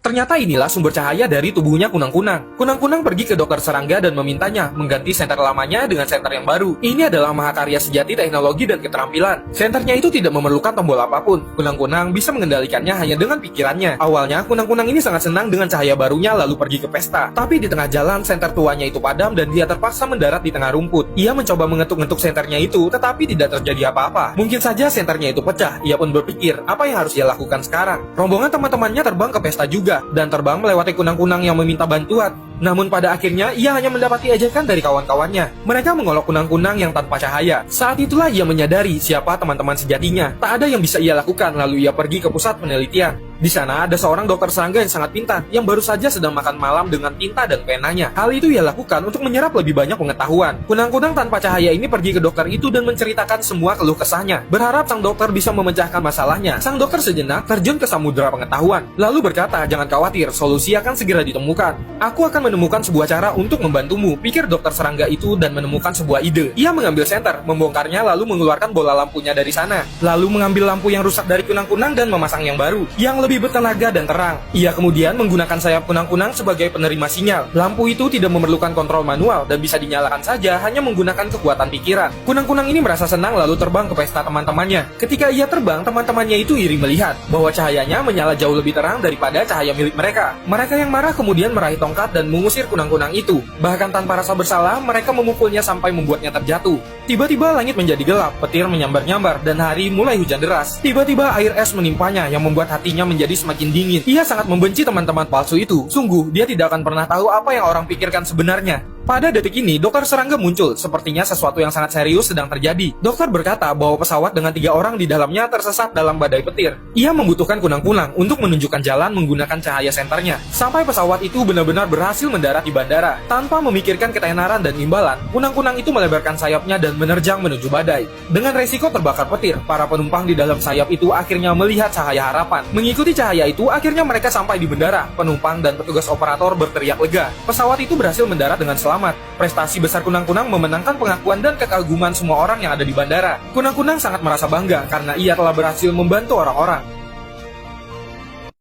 Ternyata inilah sumber cahaya dari tubuhnya kunang-kunang. Kunang-kunang pergi ke dokter serangga dan memintanya mengganti senter lamanya dengan senter yang baru. Ini adalah mahakarya sejati teknologi dan keterampilan. Senternya itu tidak memerlukan tombol apapun. Kunang-kunang bisa mengendalikannya hanya dengan pikirannya. Awalnya, kunang-kunang ini sangat senang dengan cahaya barunya lalu pergi ke pesta. Tapi di tengah jalan, senter tuanya itu padam dan dia terpaksa mendarat di tengah rumput. Ia mencoba mengetuk-ngetuk senternya itu, tetapi tidak terjadi apa-apa. Mungkin saja senternya itu pecah. Ia pun berpikir, apa yang harus ia lakukan sekarang? Rombongan teman-temannya terbang ke pesta juga, dan terbang melewati kunang-kunang yang meminta bantuan. Namun pada akhirnya ia hanya mendapati ejekan dari kawan-kawannya. Mereka mengolok kunang-kunang yang tanpa cahaya. Saat itulah ia menyadari siapa teman-teman sejatinya. Tak ada yang bisa ia lakukan, lalu ia pergi ke pusat penelitian. Di sana ada seorang dokter serangga yang sangat pintar, yang baru saja sedang makan malam dengan tinta dan penanya. Hal itu ia lakukan untuk menyerap lebih banyak pengetahuan. Kunang-kunang tanpa cahaya ini pergi ke dokter itu dan menceritakan semua keluh kesahnya. Berharap sang dokter bisa memecahkan masalahnya. Sang dokter sejenak terjun ke samudera pengetahuan, lalu berkata, jangan khawatir, solusi akan segera ditemukan. Aku akan menemukan sebuah cara untuk membantumu, pikir dokter serangga itu dan menemukan sebuah ide. Ia mengambil senter, membongkarnya lalu mengeluarkan bola lampunya dari sana. Lalu mengambil lampu yang rusak dari kunang-kunang dan memasang yang baru, yang lebih bertenaga dan terang. Ia kemudian menggunakan sayap kunang-kunang sebagai penerima sinyal. Lampu itu tidak memerlukan kontrol manual dan bisa dinyalakan saja hanya menggunakan kekuatan pikiran. Kunang-kunang ini merasa senang lalu terbang ke pesta teman-temannya. Ketika ia terbang, teman-temannya itu iri melihat bahwa cahayanya menyala jauh lebih terang daripada cahaya milik mereka. Mereka yang marah kemudian meraih tongkat dan mengusir kunang-kunang itu. Bahkan tanpa rasa bersalah, mereka memukulnya sampai membuatnya terjatuh. Tiba-tiba langit menjadi gelap, petir menyambar-nyambar, dan hari mulai hujan deras. Tiba-tiba air es menimpanya yang membuat hatinya menjadi semakin dingin. Ia sangat membenci teman-teman palsu itu. Sungguh, dia tidak akan pernah tahu apa yang orang pikirkan sebenarnya. Pada detik ini, dokter serangga muncul. Sepertinya sesuatu yang sangat serius sedang terjadi. Dokter berkata bahwa pesawat dengan 3 orang di dalamnya tersesat dalam badai petir. Ia membutuhkan kunang-kunang untuk menunjukkan jalan menggunakan cahaya senternya. Sampai pesawat itu benar-benar berhasil mendarat di bandara. Tanpa memikirkan ketenaran dan imbalan, kunang-kunang itu melebarkan sayapnya dan menerjang menuju badai. Dengan resiko terbakar petir, para penumpang di dalam sayap itu akhirnya melihat cahaya harapan. Mengikuti cahaya itu, akhirnya mereka sampai di bandara. Penumpang dan petugas operator berteriak lega. Pesawat itu berhasil mendarat dengan selamat. Prestasi besar kunang-kunang memenangkan pengakuan dan kekaguman semua orang yang ada di bandara. Kunang-kunang sangat merasa bangga karena ia telah berhasil membantu orang-orang.